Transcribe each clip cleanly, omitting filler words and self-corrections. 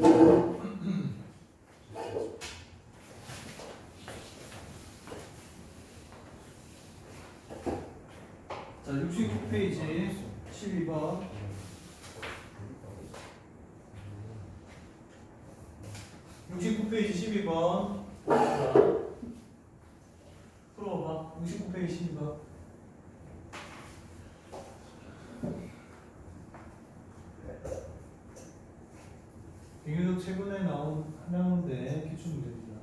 자, 69페이지 12번. 페이지 12번. 풀어봐. 69페이지 12번. 비교적 최근에 나온 하나인데 기출문제입니다.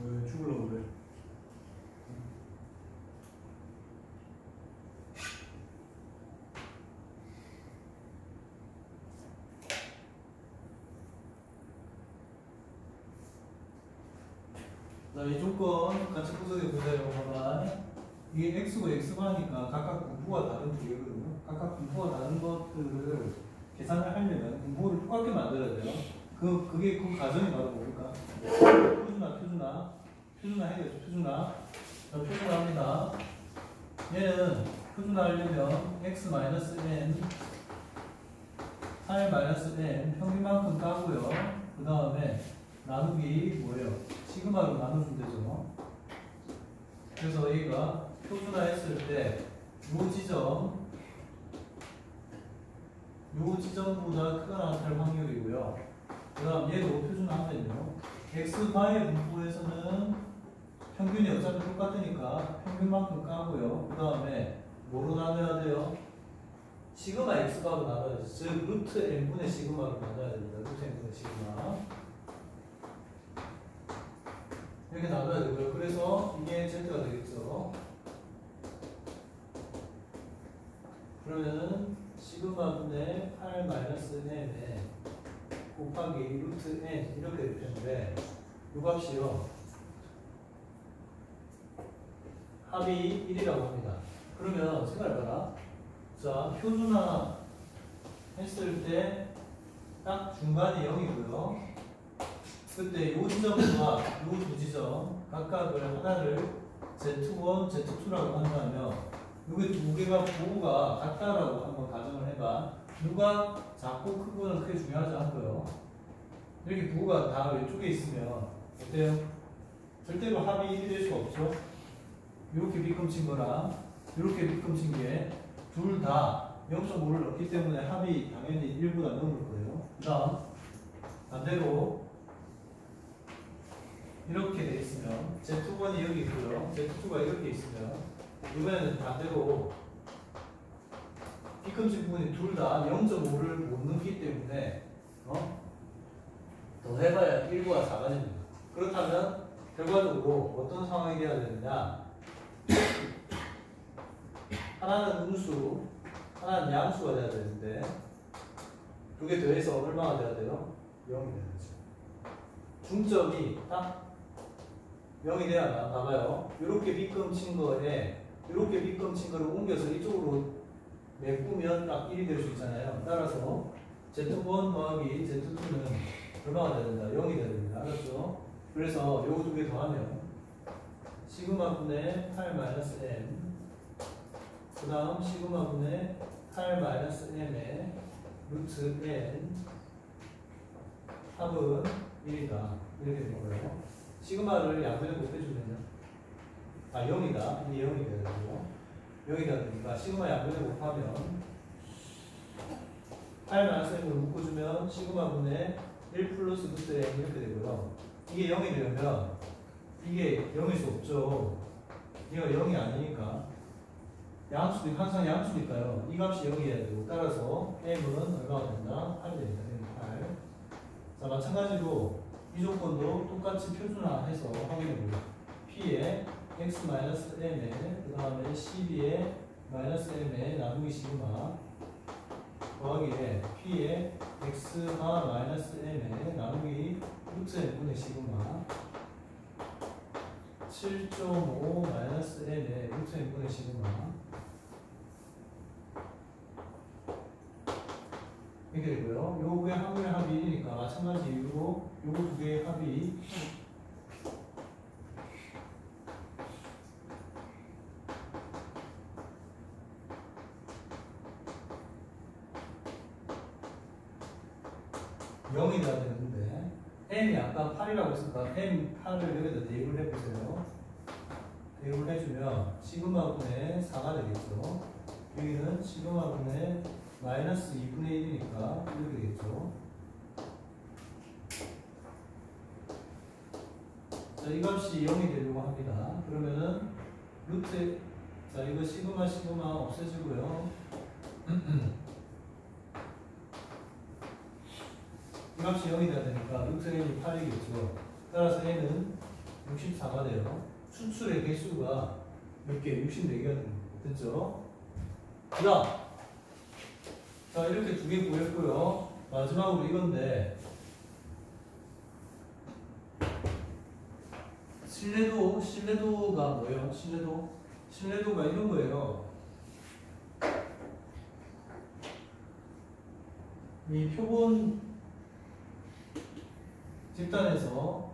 왜 죽으려고 그래? 자, 이 조건 같이 구석에 보세요. 봐봐. 이게 x고 x바니까 각각 분포가 다른 두 개거든요. 각각 분포가 다른 것들을 계산을 하려면 분포를 똑같게 만들어야 돼요. 그게 그 과정이 바로 뭡니까? 표준화 해야죠. 표준화. 자, 표준화합니다. 얘는 표준화 하려면 x-n 4n 평균만큼 까고요. 그 다음에 나누기 뭐예요? 시그마로 나눠주면 되죠. 그래서 얘가 표준화했을 때 요 지점보다 크거나 같을 확률이고요. 그 다음 얘도 표준화하면요. x바의 분포에서는 평균이 어차피 똑같으니까 평균만큼 까고요. 그 다음에 뭐로 나눠야 돼요? 시그마 x바로 나눠야죠. 즉 루트 n분의 시그마로 나눠야 됩니다. 루트 n분의 시그마 이렇게 나눠야 되고요. 그래서 이게 z가 되겠죠. 그러면은 시그마분의 8-n에 곱하기 루트 n 이렇게 될 텐데 이 값이요 합이 1이라고 합니다. 그러면 생각해봐라. 자, 표준화 했을 때 딱 중간이 0이고요. 그때 요 지점과 요 두 지점 각각을 하나를 Z1, Z2라고 한다면 요게 두 개가 부호가 같다라고 한번 가정을 해봐. 누가 작고 크고는 크게 중요하지 않고요. 이렇게 부호가 다 왼쪽에 있으면 어때요? 절대로 합이 1이 될 수가 없죠. 이렇게 밑금친 거랑 이렇게 밑금친 게 둘 다 0.5를 넣기 때문에 합이 당연히 1보다 넘을 거예요. 그 다음 반대로 이렇게 돼 있으면 Z1이 여기 있고요. Z2가 이렇게 있으면 이번에는 반대로 뒤꿈치 부분이 둘 다 0.5를 못 넘기 때문에 더 해봐야 1보다 작아집니다. 그렇다면 결과적으로 어떤 상황이 돼야 되느냐? 하나는 음수, 하나는 양수가 돼야 되는데 두 개 더해서 얼마가 돼야 돼요? 0이 돼야 되죠. 중점이 딱 0이 돼야만, 봐봐요. 이렇게 빗금친 거에 이렇게 빗금친 거를 옮겨서 이쪽으로 메꾸면 딱 1이 될 수 있잖아요. 따라서 Z1 더하기 Z2는 얼마가 돼야 된다? 0이 돼야 됩니다. 알았죠? 그래서 요거 두 개 더하면 시그마 분의 8-m 그 다음 시그마 분의 8-m의 루트 n 합은 1이다. 이렇게 되는 거예요. 시그마를 양변에 곱해주면요. 0이다. 이게 0이 돼야 되고 0이 돼야 되니까 시그마 양변에 곱하면 8-m을 묶어주면 시그마 분의 1 플러스 루트 n 이렇게 되고요. 이게 0이 되면 이게 0일 수 없죠. 얘가 0이 아니니까 양수도 항상 양수니까요. 이 값이 0이어야 되고 따라서 m은 얼마가 된다? 8이 됩니다. 8. 자, 마찬가지로 이 조건도 똑같이 표준화해서 확인해보죠. P에 x-m에 그 다음에 CB에 -m에 나누기 시그마 더하기에 P에 x가 -m에 나누기 루트 n분의 시그마 7.5 -m에 루트 n분의 시그마 이렇게 되고요. 요게 합의 1이니까 마찬가지 이유로 요거 두 개의 합이 영이 돼야 되는데 m이 아까 8이라고 했으니까 m8을 여기다 대입을 해보세요. 대입을 해주면 시그마분의 4가 되겠죠. 여기는 시그마분의 마이너스 2분의 1이니까 이렇게 되겠죠. 자, 이 값이 0이 되려고 합니다. 그러면은 루트, 자, 이거 시그마 없애지고요. 이 값이 0이 돼야 되니까 루트 n이 8이겠죠. 따라서 n은 64가 돼요. 추출의 개수가 몇 개? 64개가 됐죠. 자, 이렇게 두 개 구했고요. 마지막으로 이건데 신뢰도가 뭐예요? 신뢰도가 이런 거예요. 이 표본 집단에서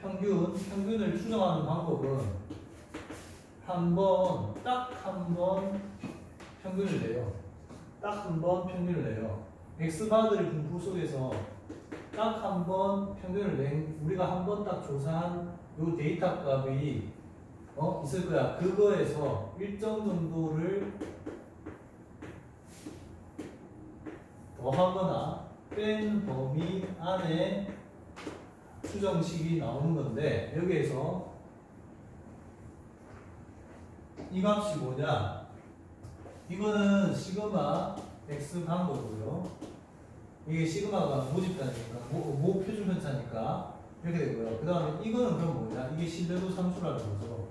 평균을 추정하는 방법은 딱 한 번 평균을 내요. 딱 한 번 평균을 내요. X바들의 분포 속에서 딱 한 번 평균을 낸, 우리가 한 번 딱 조사한 요 데이터 값이 있을 거야. 그거에서 일정 정도를 더하거나 뺀 범위 안에 추정식이 나오는 건데, 여기에서 이 값이 뭐냐? 이거는 시그마 x 방법이고요. 이게 시그마가 모집단이니까, 모표준 편차니까 이렇게 되고요. 그 다음에 이거는 그럼 뭐냐? 이게 신뢰도 상수라는 거죠.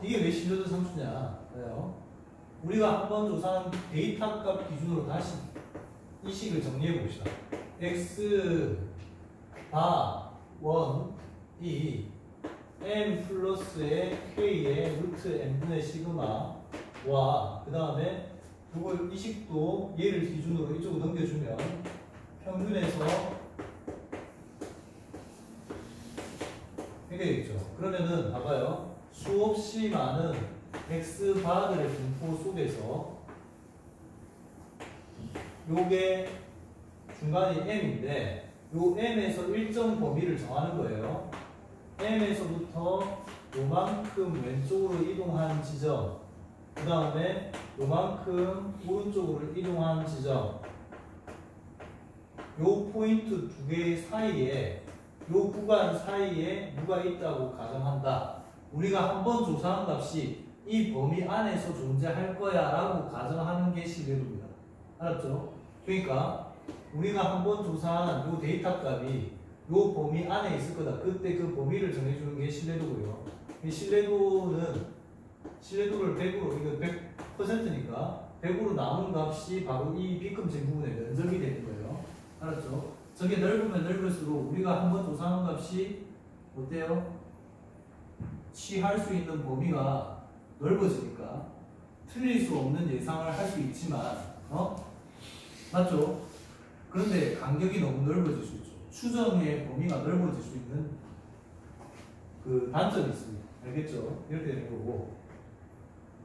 이게 왜 신뢰도 상수냐? 그래요. 우리가 한번 조사한 데이터 값 기준으로 다시 이 식을 정리해 봅시다. x 바 1이 m 플러스의 k의 루트 n분의 시그마와 그 다음에 이걸 이 식도 얘를 기준으로 이쪽으로 넘겨주면 평균에서 이게 되겠죠. 그러면은 봐봐요. 수없이 많은 x 바들의 분포 속에서 요게 중간이 m인데 요 m에서 일정 범위를 정하는 거예요. m에서부터 요만큼 왼쪽으로 이동한 지점, 그 다음에 요만큼 오른쪽으로 이동한 지점, 요 포인트 두 개 사이에, 요 구간 사이에 누가 있다고 가정한다. 우리가 한번 조사한 값이 이 범위 안에서 존재할 거야 라고 가정하는 게 신뢰도입니다. 알았죠? 그러니까 우리가 한번 조사한 요 데이터 값이 요 범위 안에 있을 거다. 그때 그 범위를 정해주는 게 신뢰도고요. 이 신뢰도를 100으로, 이거 100%니까 100으로 남은 값이 바로 이 B금지 부분의 면적이 되는 거예요. 알았죠? 저게 넓으면 넓을수록 우리가 한번 조사한 값이 어때요? 취할 수 있는 범위가 넓어지니까 틀릴 수 없는 예상을 할 수 있지만, 맞죠? 그런데 간격이 너무 넓어질 수 있죠. 추정의 범위가 넓어질 수 있는 그 단점이 있습니다. 알겠죠? 이렇게 되는 거고.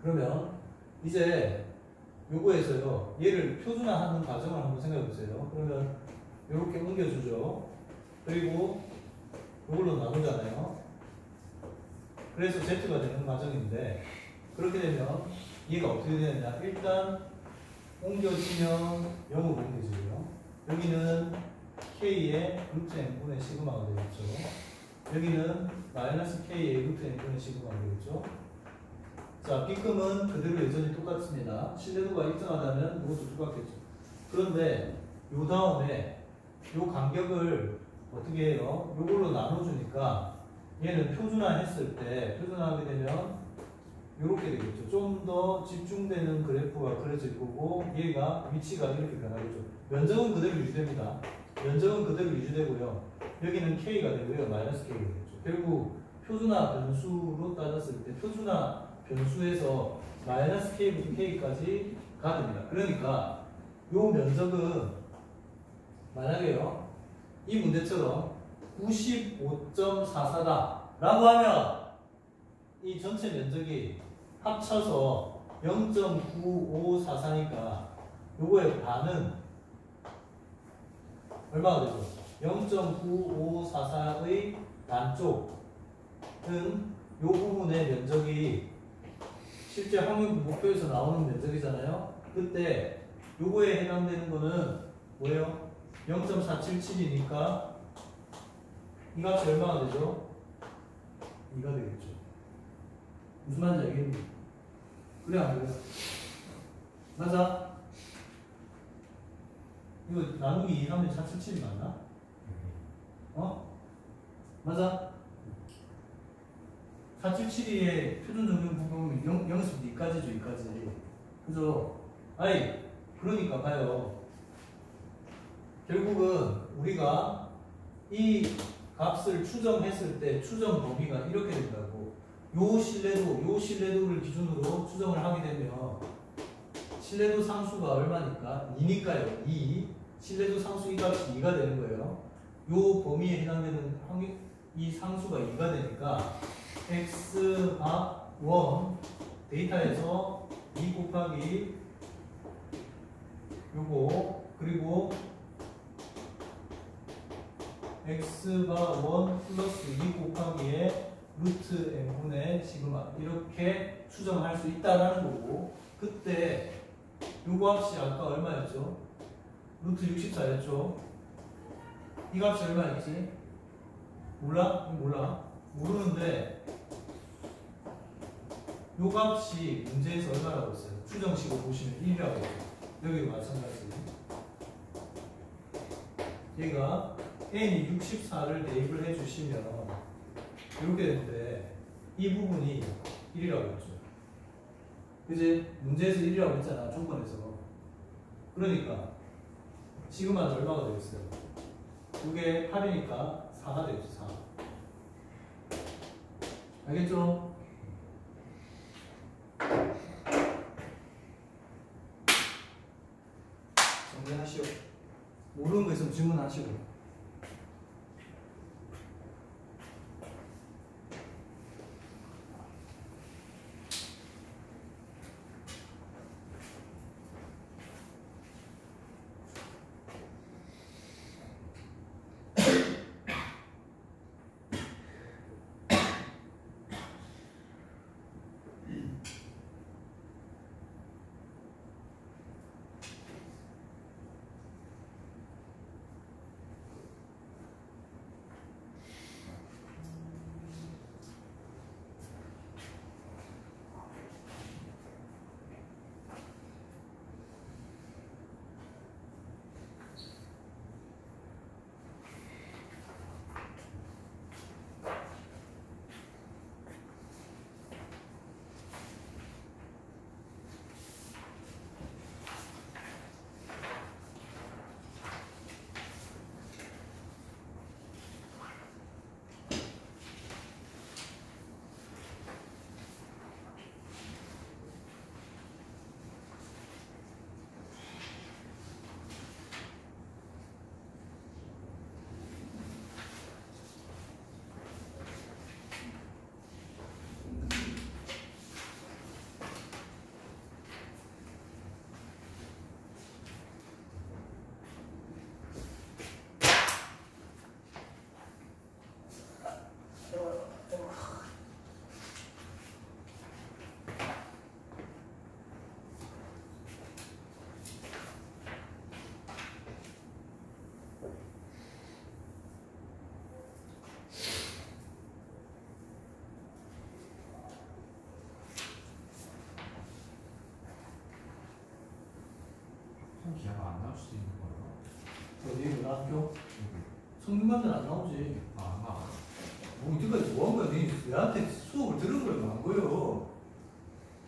그러면 이제 요거에서요, 얘를 표준화하는 과정을 한번 생각해 보세요. 그러면 이렇게 옮겨주죠. 그리고 이걸로 나누잖아요. 그래서 Z가 되는 과정인데, 그렇게 되면 얘가 어떻게 되느냐. 일단 옮겨지면 0으로 옮겨지고요. 여기는 K의 루트 n분의 시그마가 되겠죠. 여기는 마이너스 K의 루트 n분의 시그마가 되겠죠. 자, B금은 그대로 여전히 똑같습니다. 신뢰도가 일정하다면 이것도 똑같겠죠. 그런데 요 다음에 요 간격을 어떻게 해요? 요걸로 나눠주니까 얘는 표준화했을 때, 표준화하게 되면 이렇게 되겠죠. 좀 더 집중되는 그래프가 그려질 거고, 얘가 위치가 이렇게 변하겠죠. 면적은 그대로 유지됩니다. 면적은 그대로 유지되고요. 여기는 K가 되고요. 마이너스 K가 되겠죠. 결국 표준화 변수로 따졌을 때 표준화 변수에서 마이너스 K부터 K까지 가됩니다. 그러니까 요 면적은 만약에요, 이 문제처럼 95.44다 라고 하면 이 전체 면적이 합쳐서 0.9544니까 요거의 반은 얼마가 되죠? 0.9544의 반쪽은 요 부분의 면적이 실제 확률 목표에서 나오는 면적이잖아요. 그때 요거에 해당되는 거는 뭐예요? 0.477이니까 이 값이 얼마가 되죠? 2가 되겠죠. 무슨 말인지 알겠니? 그래 안 그래? 맞아? 이거 나누기 2 하면 477이 맞나? 맞아? 477의 표준 정렬 부분이 0에서 2까지죠, 2까지. 그죠? 아니, 그러니까 봐요. 결국은 우리가 이 값을 추정했을 때 추정 범위가 이렇게 된다고. 요 신뢰도를 기준으로 추정을 하게 되면 신뢰도 상수가 얼마니까? 2니까요. 2. 신뢰도 상수 이 값이 2가 되는 거예요. 요 범위에 해당되는 이 상수가 2가 되니까 x가 1 데이터에서 2 곱하기 요거 그리고 x가 1 플러스 2 곱하기에 루트 n분의 시그마 이렇게 추정할 수 있다라는 거고, 그때 요거 값이 아까 얼마였죠? 루트 64였죠? 이 값이 얼마였지? 몰라? 몰라? 모르는데 요 값이 문제에서 얼마라고 했어요? 추정식을 보시면 1이라고 했어요. 여기도 마찬가지. 얘가 n이 64를 대입을 해주시면 이렇게 되는데 이 부분이 1이라고 했죠. 그지? 문제에서 1이라고 했잖아, 조건에서. 그러니까 시그마는 얼마가 되겠어요? 이게 8이니까 4가 되겠죠. 4. 알겠죠? 정리하시오. 모르는 거 있으면 질문하시고. 통기하가 안 나올 수도 있는 거예요. 어디 학교? 성균관대는 안 나오지. 아, 안 나와. 뭐 이때까지 뭐 한 거야? 내한테 수업을 들은 거야? 안 거예요?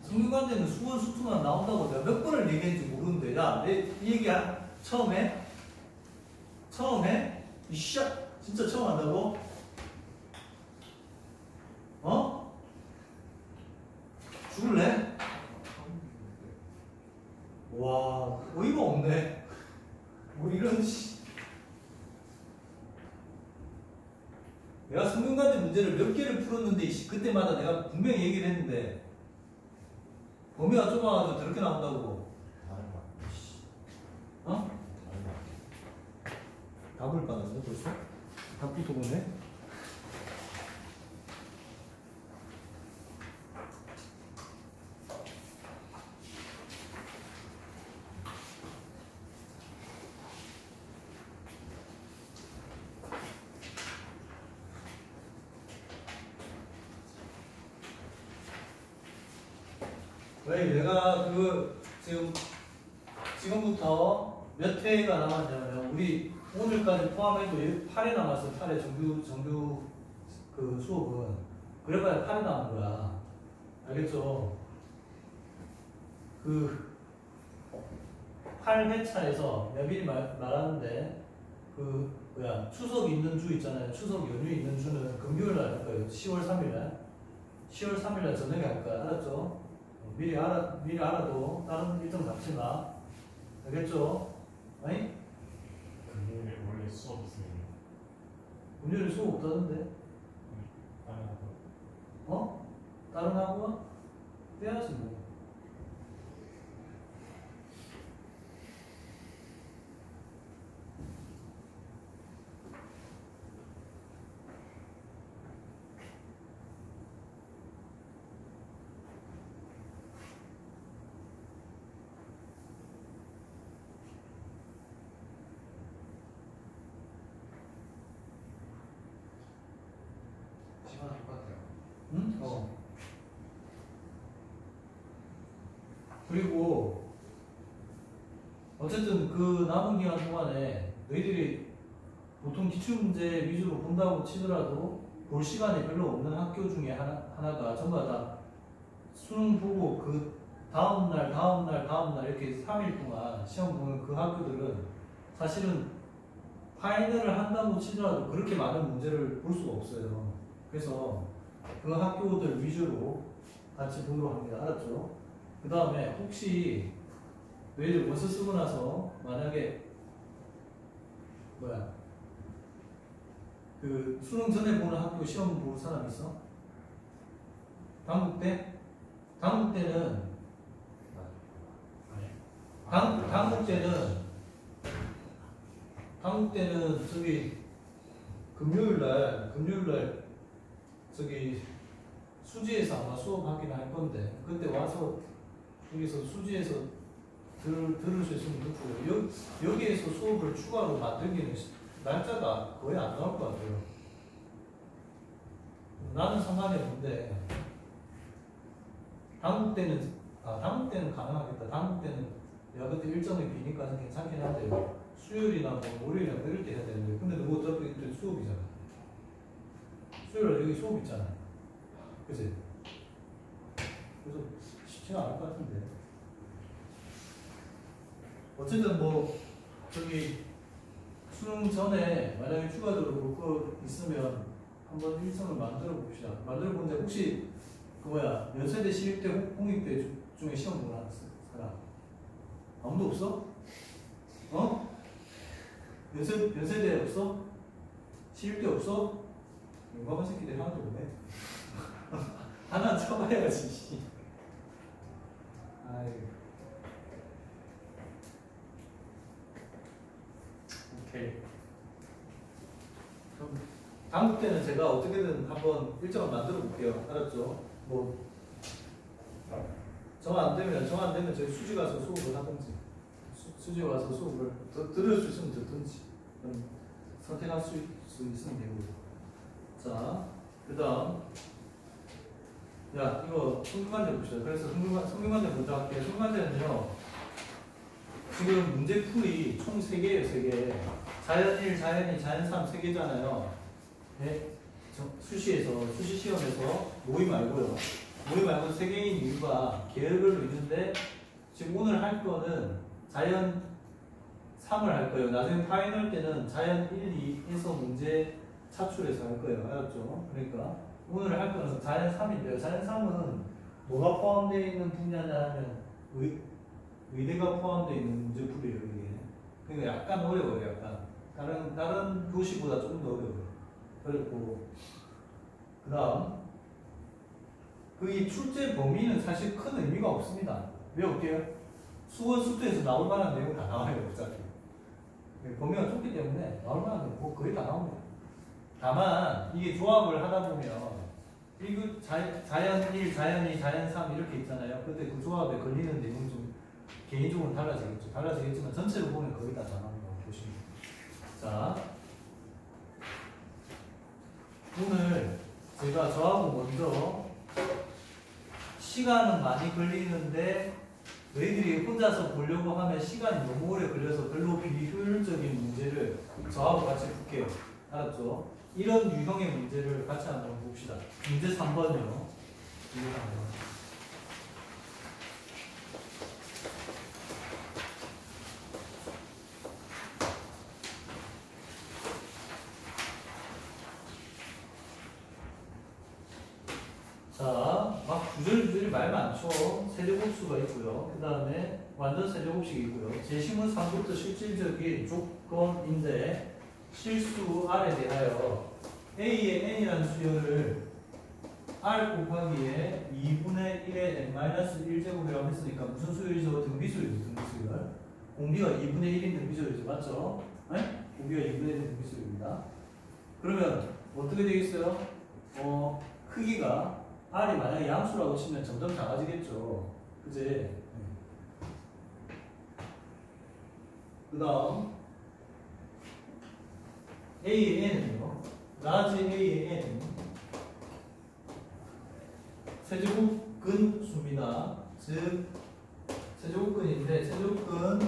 성균관대는 수원 수투만 나온다고 내가 몇 번을 얘기했는지 모르는데, 야, 내 이 얘기 처음에? 이씨, 진짜 처음 한다고? 어? 죽을래? 와, 어이가 없네. 뭐 이런 씨. 내가 성균관대 문제를 몇 개를 풀었는데 그때마다 내가 분명히 얘기를 했는데 범위가 좁아가지고 저렇게 나온다고. 다른 거 같아. 어? 다른 거 같아. 답을 받았네 벌써? 답부터 보네. 왜 내가 지금부터 몇 회가 남았냐면 우리 오늘까지 포함해도 8회 남았어. 8회 정규 그 수업은 그래봐야 8회 남은 거야. 알겠죠? 그 8회차에서 내가 미리 말하는데 추석 있는 주 있잖아요. 추석 연휴 있는 주는 금요일 날 할 거예요. 10월 3일 날. 10월 3일 날 저녁에 할 거야. 알았죠? 미리 알아도 다른 일정 잡지 마. 알겠죠? 아니? 금요일에 원래 수업 있으면 금요일에 수업 없다던데? 다른 거. 어? 다른 학원? 빼야지 뭐. 시간 똑같아요. 응? 그리고 어쨌든 그 남은 기간 동안에 너희들이 보통 기출문제 위주로 본다고 치더라도 볼 시간이 별로 없는 학교 중에 하나가 전부 다 수능 보고 그 다음날 이렇게 3일 동안 시험 보는 그 학교들은 사실은 파이널을 한다고 치더라도 그렇게 많은 문제를 볼 수가 없어요. 그래서 그 학교들 위주로 같이 보도록 합니다. 알았죠? 그 다음에 혹시 너희들 원서 쓰고 나서 만약에 그 수능 전에 보는 학교 시험 볼 사람 있어? 당국대? 당국대는 저기 금요일날 저기 수지에서 아마 수업하긴 할 건데 그때 와서 여기서 수지에서 들을 수 있으면 듣고 여기에서 수업을 추가로 만들기는 날짜가 거의 안 나올 것 같아요. 나는 상관이 없는데 당국대는 가능하겠다. 당국대는 내가 그때 일정이 비니까 괜찮긴 한데 수요일이나 뭐 월요일이나 이럴 때 해야 되는데 근데 너 어차피 그때 수업이잖아. 수요일에 여기 수업 있잖아. 그치? 그래서 쉽지가 않을 것 같은데 어쨌든 뭐 저기 수능 전에 만약에 추가적으로 볼 거 있으면 한번 일정을 만들어 봅시다. 만들어 보는데 혹시 연세대 시립대 홍익대 중에 시험 보는 사람 아무도 없어? 어? 연세대 없어? 시립대 없어? 용감한 새끼들 하나도 없네. 하나 쳐봐야지. 아이고. 오케이. 그럼 다음 때는 제가 어떻게든 한번 일정을 만들어 볼게요. 알았죠? 뭐 정 안 되면 저희 수지 가서 수업을 하든지 수지 와서 수업을 들을 수 있으면 듣든지 선택할 수 있으면 되고. 자, 그다음 이거 성균관대 봅시다. 그래서 성균관대 먼저 할게요. 성균관대는요 지금 문제풀이 총 3개예요, 3개. 자연 1, 자연 2, 자연 3 3개잖아요. 네? 수시에서, 수시 시험에서 모의 말고요. 모의 말고 3개인 이유가 계열별로 있는데 지금 오늘 할 거는 자연 3을 할 거예요. 나중에 파이널 때는 자연 1, 2에서 문제 차출해서 할 거예요. 알았죠? 그러니까 오늘 할 거는 자연 3인데요. 자연 3은 뭐가 포함되어 있는 분야냐 하면 의대가 포함되어 있는 문제풀이에요, 이게. 그러니까 약간 어려워요, 약간. 다른 교시보다 조금 더 어려워요. 그리고, 그 다음, 그 출제 범위는 사실 큰 의미가 없습니다. 왜 없게요? 수원 수투에서 나올 만한 내용 다 나와요, 어차피. 범위가 좁기 때문에 나올 만한 내용 뭐 거의 다 나옵니다. 다만, 이게 조합을 하다 보면, 자연 1, 자연 2, 자연 3 이렇게 있잖아요. 근데 그 조합에 걸리는 내용이 좀 개인적으로 달라지겠죠. 달라지겠지만 전체로 보면 거의 다 나온다고 보시면 돼요. 자, 오늘 제가 저하고 먼저 시간은 많이 걸리는데 너희들이 혼자서 보려고 하면 시간이 너무 오래 걸려서 별로 비효율적인 문제를 저하고 같이 풀게요. 알았죠? 이런 유형의 문제를 같이 한번 봅시다. 문제 3번이요. 문제 3번. 자, 막 주저리 말 많죠. 세제곱수가 있고요. 그 다음에 완전 세제곱식이 있고요. 제시문 3부터 실질적인 조건인데 실수 R에 대하여 A의 N이라는 수열을 R 곱하기에 2분의 1의 N-1제곱이라고 했으니까 무슨 수열이죠? 등비수열이죠. 등비수열. 공비가 2분의 1인 등비수열이죠. 맞죠? 네? 공비가 2분의 1인 등비수열입니다. 그러면 어떻게 되겠어요? 크기가 R이 만약에 양수라고 치면 점점 작아지겠죠. 그지? 그 다음 A의 N은요. 라지 A의 N은 세제곱근 수입니다. 즉 세제곱근인데 세제곱근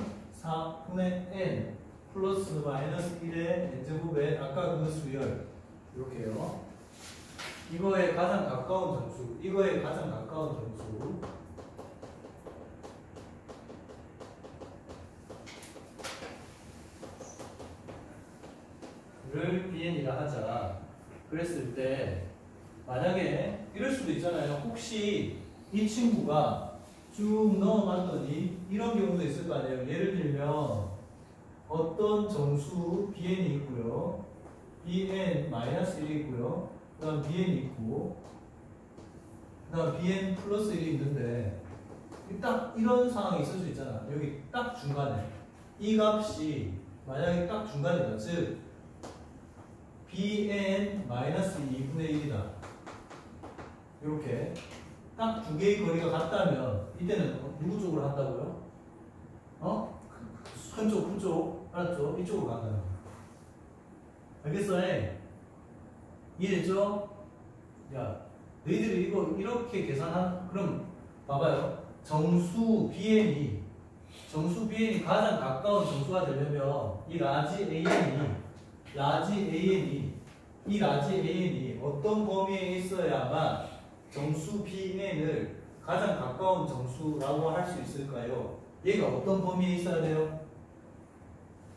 4분의 N 플러스 마이너스 1의 N제곱에 아까 그 수열 이렇게요. 이거에 가장 가까운 점수, 이거에 가장 가까운 점수를 BN이라 하자. 그랬을 때 만약에 이럴 수도 있잖아요. 혹시 이 친구가 쭉 넘어갔더니 이런 경우도 있을 거 아니에요. 예를 들면 어떤 정수 BN이 있고요. BN-1이 있고요. 그 다음 BN이 있고 그 다음 BN 플러스 1이 있는데 딱 이런 상황이 있을 수 있잖아. 여기 딱 중간에 이 값이 만약에 딱 중간이다. 즉 BN-2분의 1이다. 이렇게 딱 두 개의 거리가 같다면 이때는 누구 쪽으로 한다고요? 큰 쪽. 알았죠? 이쪽으로 간다는 거야. 알겠어요? 이해됐죠? 야, 너희들이 이거 이렇게 계산한, 그럼 봐봐요. 정수 BN이 가장 가까운 정수가 되려면 이 라지 AN이 어떤 범위에 있어야만 정수 BN을 가장 가까운 정수라고 할 수 있을까요? 얘가 어떤 범위에 있어야 돼요?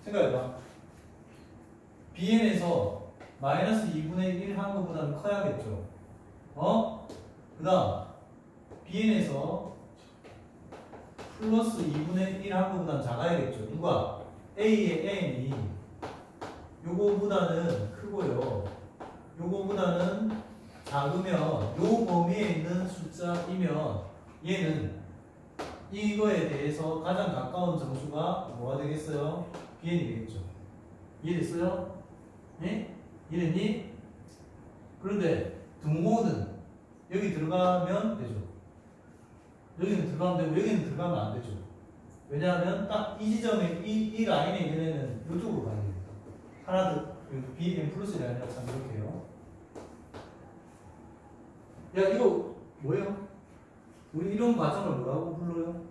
생각해봐. BN에서 마이너스 2분의 1 한 것보다는 커야겠죠. 그 다음 BN에서 플러스 2분의 1 한 것보다는 작아야겠죠. 누가? A의 N이 요거보다는 크고요. 요거보다는 작으면 요 범위에 있는 숫자이면 얘는 이거에 대해서 가장 가까운 정수가 뭐가 되겠어요? BN이 되겠죠. 이해됐어요? 네? 이해됐니? 그런데 등호는 여기 들어가면 되죠. 여기는 들어가면 되고 여기는 들어가면 안 되죠. 왜냐하면 딱 이 지점에 이 라인에 있는 애는 이쪽으로 가야 됩니다. 하나 더 BN 플러스가 아니라 참 이렇게요. 야 이거 뭐예요? 우리 이런 과정을 뭐라고 불러요?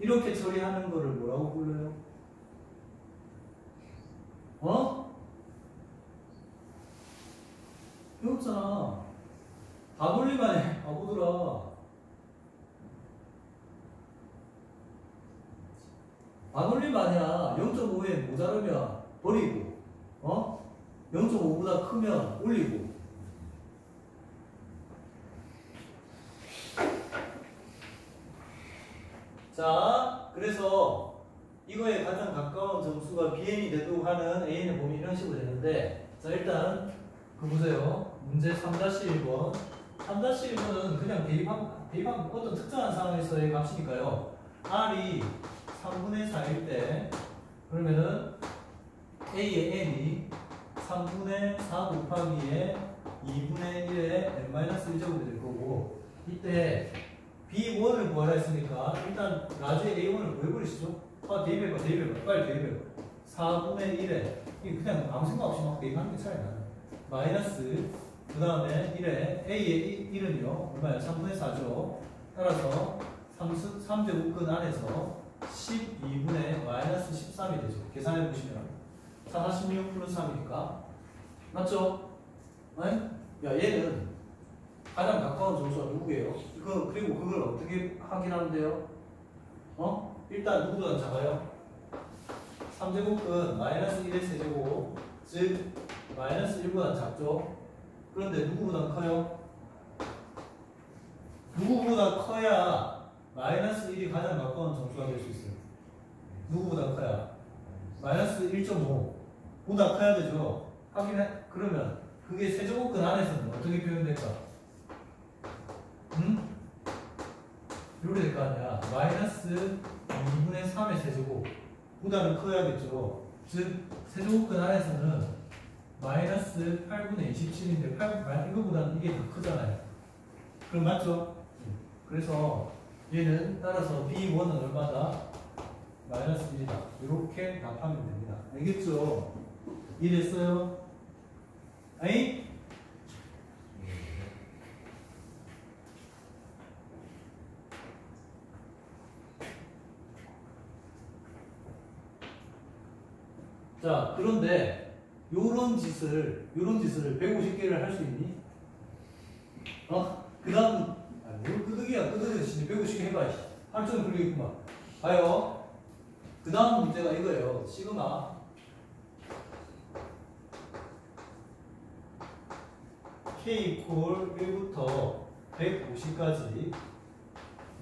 이렇게 처리하는 거를 뭐라고 불러요? 어? 배웠잖아. 다 돌리만 해. 바보들아. 다 돌리면 아니야. 0.5에 모자르면 버리고, 0.5보다 크면 올리고. 자, 그래서 이거에 가장 가까운 점수가 BN이 되도록 하는 AN의 범위 이런 식으로 되는데, 자, 일단 그 보세요. 문제 3-1번. 3-1번은 그냥 대입한 어떤 특정한 상황에서의 값이니까요. R이 3분의 4일 때, 그러면은 A의 n이 3분의 4 곱하기에 2분의 1의 n-1제곱이 될 거고, 이때 B1을 구하라 했으니까 일단 나중에 A1을 구해버리시죠. 대입해봐. 빨리 대입해봐. 4분의 1에 이게 그냥 아무 생각 없이 막 대입하는 게 차이 나요. 마이너스 그 다음에 1에 A의 1은요 얼마예요? 3분의 4죠. 따라서 3제곱근 안에서 12분의 마이너스 13이 되죠. 계산해 보시면 46 플러스 3이니까 맞죠? 네? 야, 얘는 가장 가까운 점수가 누구예요? 그리고 그걸 어떻게 확인하는데요? 일단 누구보다 작아요? 3제곱은 마이너스 1의 세제곱, 즉 마이너스 1보다 작죠? 그런데 누구보다 커요? 누구보다 커야 마이너스 1이 가장 가까운 점수가 될 수 있어요. 누구보다 커야? 마이너스 1.5보다 커야 되죠? 그러면 그게 세제곱근 안에서는 어떻게 표현될까? 이렇게 될 거 아니야. 마이너스 2분의 3의 세제곱 보다는 커야겠죠. 즉 세제곱근 안에서는 마이너스 8분의 27인데 이거보다는 이게 더 크잖아요. 그럼 맞죠? 그래서 얘는 따라서 B1은 얼마다? 마이너스 1이다. 이렇게 답하면 됩니다. 알겠죠? 이해됐어요? 아이? 자, 그런데 요런 짓을 150개를 할 수 있니? 그 다음 뭘 끄덕이야. 진짜 150개 해봐. 하루 종일 걸리겠구만. 봐요. 그 다음 문제가 이거예요. 시그마 K 이퀄 1부터 150까지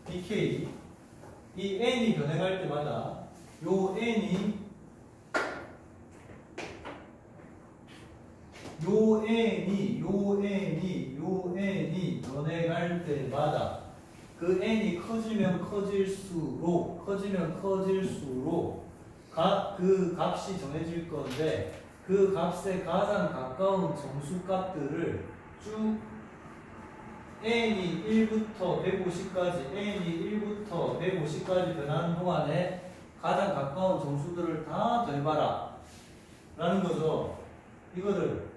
BK 이 n이 변해갈 때마다 요 n이 변해갈 때마다 그 n이 커지면 커질수록 그 값이 정해질 건데 그 값에 가장 가까운 정수값들을 쭉 n이 1부터 150까지 변하는 동안에 가장 가까운 정수들을 다 더해봐라 라는 거죠. 이거를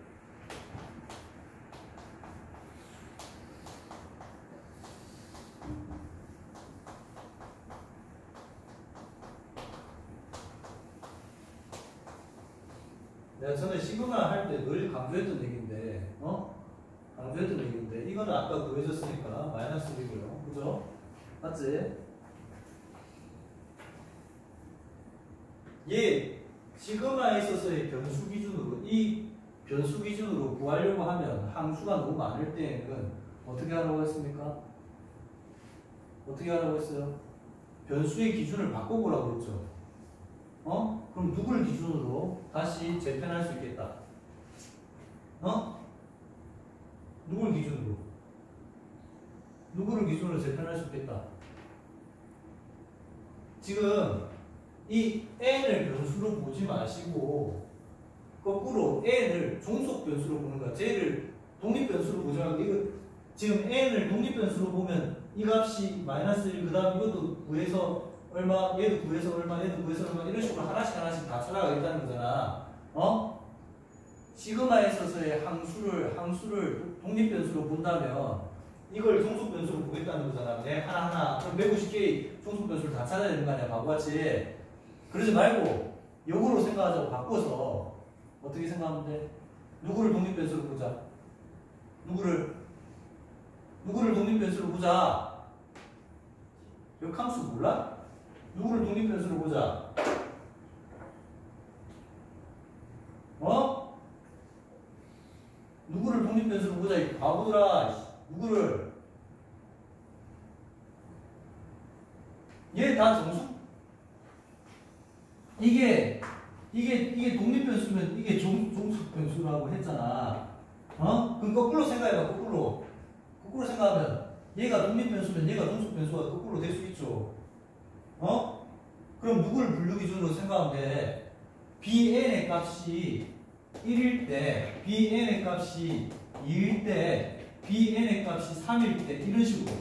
내가 전에 시그마 할 때 늘 강조했던 얘기인데, 이거는 아까 구해줬으니까 마이너스 1이고요. 그죠? 맞지? 얘 시그마에 있어서의 변수 기준으로 이 변수 기준으로 구하려고 하면 항수가 너무 많을 때에는 어떻게 하라고 했습니까? 어떻게 하라고 했어요? 변수의 기준을 바꿔보라고 했죠. 그럼 누구를 기준으로 다시 재편할 수 있겠다? 누구를 기준으로 재편할 수 있겠다? 지금 이 n을 변수로 보지 마시고 거꾸로 n을 종속 변수로 보는 거야. 쟤를 독립 변수로 보지 말고 이거 지금 n을 독립 변수로 보면 이 값이 마이너스 1, 그 다음 이것도 구해서 얼마, 얘도 구해서 얼마, 얘도 구해서 얼마 이런 식으로 하나씩 다 찾아가겠다는 거잖아. 시그마에 있어서의 항수를 독립 변수로 본다면 이걸 종속 변수로 보겠다는 거잖아. 내 하나하나 그럼 150개의 종속 변수를 다 찾아야 되는 거 아니야, 바보같이. 그러지 말고 역으로 생각하자고 바꿔서 어떻게 생각하면 돼? 누구를 독립 변수로 보자. 누구를 독립 변수로 보자. 역함수 몰라? 누구를 독립 변수로 보자. 어? 누구를 독립 변수로 보자. 이 바보들아. 누구를? 얘 다 정수? 이게 독립 변수면 이게 종속 변수라고 했잖아. 어? 그럼 거꾸로 생각해봐. 거꾸로 생각하면 얘가 독립 변수면 얘가 종속 변수가 거꾸로 될 수 있죠. 어? 그럼 누구를 분류 기준으로 생각하면 돼? bn의 값이 1일 때, bn의 값이 2일 때, bn의 값이 3일 때 이런 식으로.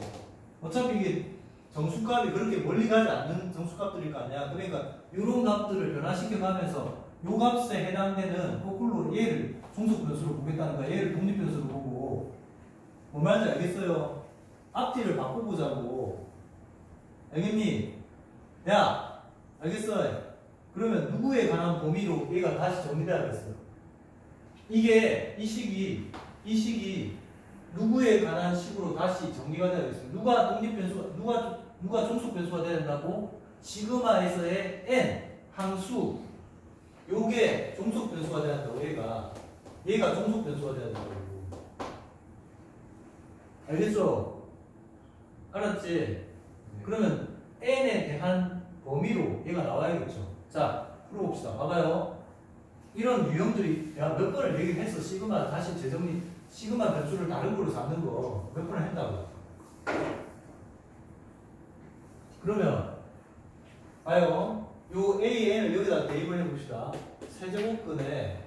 어차피 이게 정수값이 그렇게 멀리 가지 않는 정수값들일 거 아니야. 그러니까 이런 값들을 변화시켜 가면서 요 값에 해당되는 거꾸로 얘를 종속 변수로 보겠다는 거야. 얘를 독립 변수로 보고. 뭔 말인지 알겠어요? 앞뒤를 바꿔보자고. 알겠니? 야, 알겠어? 그러면 누구에 관한 범위로 얘가 다시 정리돼야겠어. 이게 이 식이 누구에 관한 식으로 다시 정리가 돼야겠어요. 누가 독립 변수가 누가 종속 변수가 돼야 된다고? 시그마에서의 n 항수 요게 종속 변수가 돼야 된다고. 얘가 종속 변수가 돼야 된다고. 알겠죠? 알았지? 네. 그러면 n에 대한 범위로 얘가 나와야겠죠. 자, 풀어봅시다. 봐봐요. 이런 유형들이 몇 번을 얘기를 했어. 시그마 다시 재정리, 시그마 변수를 다른 걸로 잡는 거 몇 번을 했다고. 그러면 봐요. 요 AN을 여기다 대입을 해봅시다. 세제곱근에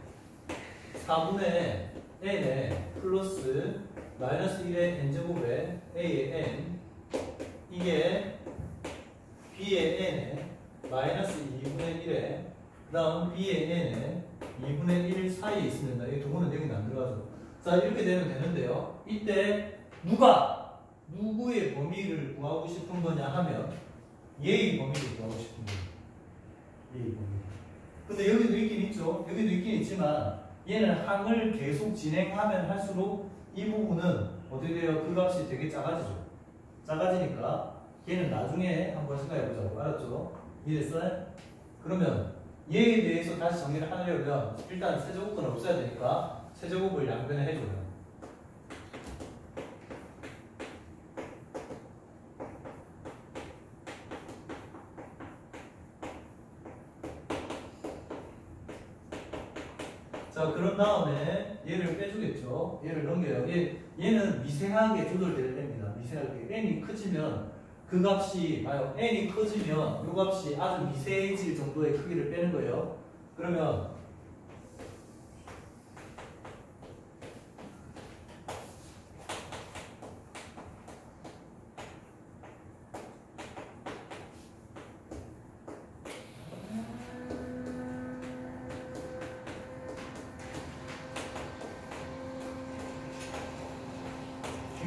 4분의 n에 플러스 마이너스 1의 n제곱에 a의 n 이게 b의 n에 마이너스 2분의 1에 그 다음 b의 n에 2분의 1 사이에 있으면 이 동호는 여기는 안 들어가죠. 자, 이렇게 되면 되는데요. 이때 누구의 범위를 구하고 싶은 거냐 하면 얘의 범위를 구하고 싶은 거예요. 얘의 범위. 근데 여기도 있긴 있죠. 여기도 있긴 있지만 얘는 항을 계속 진행하면 할수록 이 부분은 어떻게 돼요? 그 값이 되게 작아지죠. 작아지니까 얘는 나중에 한번 생각해보자고. 알았죠? 이해됐어요? 그러면 얘에 대해서 다시 정리를 하려면 일단 세제곱은 없어야 되니까 세제곱을 양변에 해줘요. 자, 그런 다음에 얘를 빼주겠죠. 얘를 넘겨요. 얘는 미세하게 조절될 때입니다. 미세하게. n이 커지면 그 값이, n이 커지면 이 값이 아주 미세해질 정도의 크기를 빼는 거예요. 그러면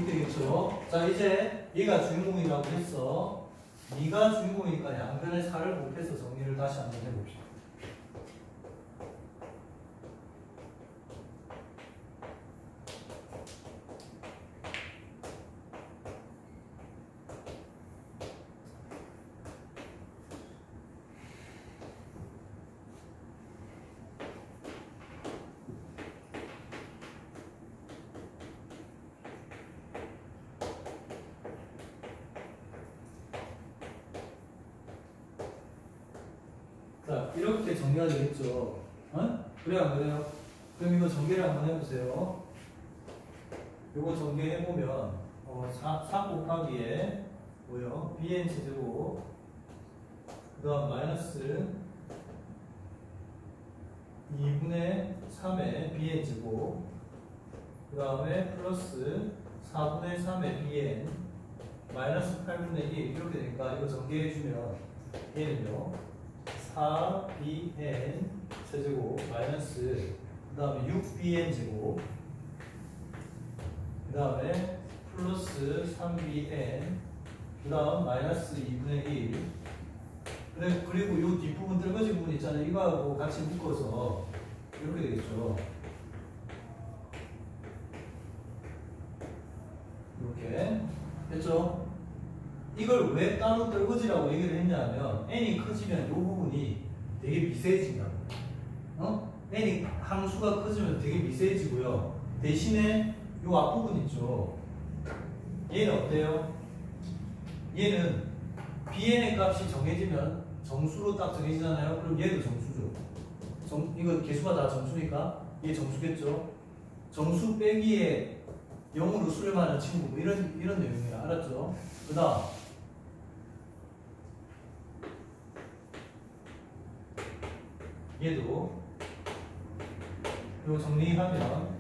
되겠죠. 자, 이제 얘가 주인공이라고 했어. 네가 주인공이니까 양변에 4를 곱해서 정리를 다시 한번 해봅시다. 자, 이렇게 정리가 되겠죠. 어? 그래요, 안 그래요? 그럼 이거 전개를 한번 해보세요. 이거 전개해보면 4 곱하기에 뭐요? bn 제곱 그 다음 마이너스 2분의 3의 bn 제곱 그 다음에 플러스 4분의 3의 bn 마이너스 8분의 1 이렇게 되니까 이거 전개해주면 얘는요 4bn 세제곱 마이너스 그 다음에 6bn 제곱 그 다음에 플러스 3bn 그 다음 마이너스 2분의 1 그리고 이 뒷부분 떨거진 부분 있잖아요. 이거하고 같이 묶어서 이렇게 되겠죠. 이렇게 됐죠? 이걸 왜 따로 떨거지라고 얘기를 했냐면 n이 커지면 이 부분이 되게 미세해진다고. n이 함수가 커지면 되게 미세해지고요. 대신에 이 앞부분 있죠. 얘는 어때요? 얘는 bn의 값이 정해지면 정수로 딱 정해지잖아요. 그럼 얘도 정수죠. 이거 개수가 다 정수니까 얘 정수겠죠. 정수 빼기에 0으로 수렴하는 친구 뭐 이런 내용이야. 알았죠? 그 다음 얘도 이거 정리하면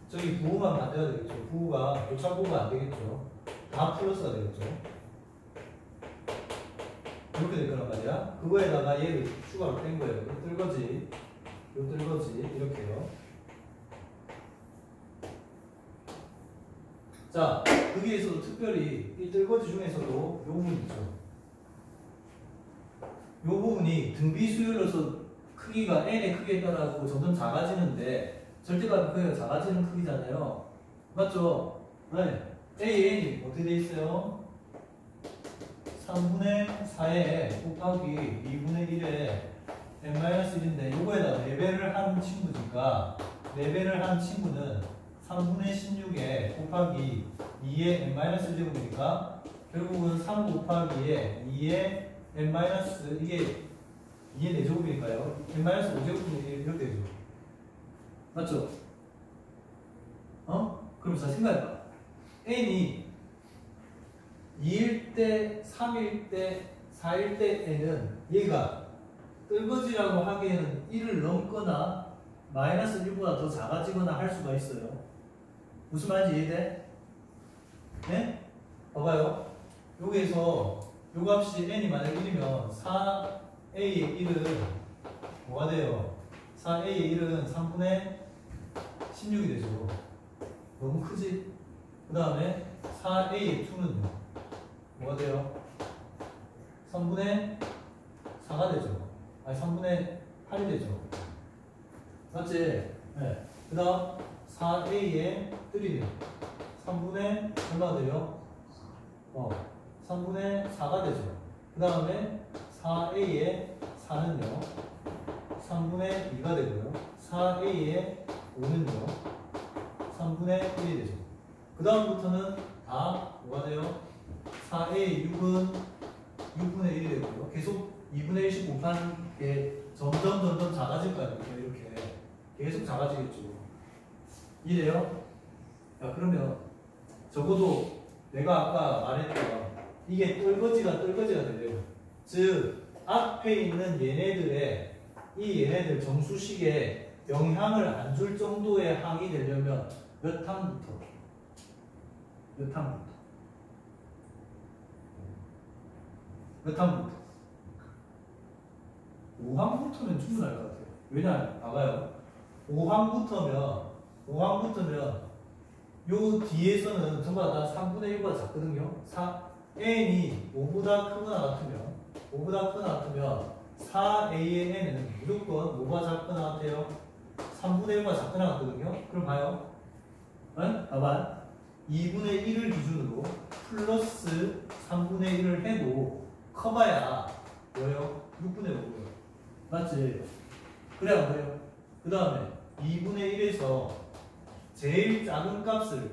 저기 부호만 만들어야 되겠죠. 부호가 교차 부호가 안 되겠죠. 다 플러스가 되겠죠. 이렇게 될 거란 말이야. 그거에다가 얘를 추가로 뺀 거예요. 요 뜰거지 이렇게요. 자, 거기에서도 특별히 이 뜰거지 중에서도 요 부분 있죠. 요 부분이 등비 수열로서 크기가 n의 크기에 따라 점점 작아지는데 절대값 크기가 작아지는 크기잖아요. 맞죠? 네. AN이 어떻게 돼 있어요? 3분의 4에 곱하기 2분의 1에 n-1인데 요거에다 4배를 한 친구니까 4배를 한 친구는 3분의 16에 곱하기 2의 n-1제곱이니까 결국은 3 곱하기에 2의 n- 이게 2의 4제곱이니까요. n-5제곱이 이렇게 되죠. 맞죠? 그럼 자 생각해봐. n이 2일 때, 3일 때, 4일 때에는 얘가 뜰거지라고 하기에는 1을 넘거나 마이너스 1보다 더 작아지거나 할 수가 있어요. 무슨 말인지 이해돼? 네? 봐봐요. 여기에서 요 값이 n이 만약 1이면 4a의 1은 뭐가 돼요? 4a의 1은 3분의 16이 되죠. 너무 크지? 그 다음에 4a의 2는요. 뭐가 돼요? 3분의 4가 되죠. 아니 3분의 8이 되죠. 맞지? 네. 그 다음 4a의 3요. 3분의 얼마가 돼요? 3분의 4가 되죠. 그 다음에 4a의 4는요. 3분의 2가 되고요. 4a의 5는요. 3분의 1이 되죠. 그 다음부터는 다 뭐가 돼요? 4a의 6은 6분의 1이 되고요. 계속 2분의 1씩 곱하는 게 점점 작아질 거야. 이렇게 계속 작아지겠죠. 이래요? 야, 그러면 적어도 내가 아까 말했던 이게 뜰거지가 되래요. 즉 앞에 있는 얘네들 정수식에 영향을 안 줄 정도의 항이 되려면 몇 항부터? 5항부터면 충분할 것 같아요. 왜냐면 봐봐요. 5항부터면 요 뒤에서는 전부 다 3분의 1보다 작거든요. n이 5보다 크거나 같으면 4a의 n은 무조건 뭐가 작거나 같아요? 3분의 1보다 작거나 같거든요. 그럼 봐요. 봐봐. 2분의 1을 기준으로 플러스 3분의 1을 해도 커봐야 뭐예요? 6분의 5예요. 맞지? 그래야 뭐예요? 그 다음에 2분의 1에서 제일 작은 값을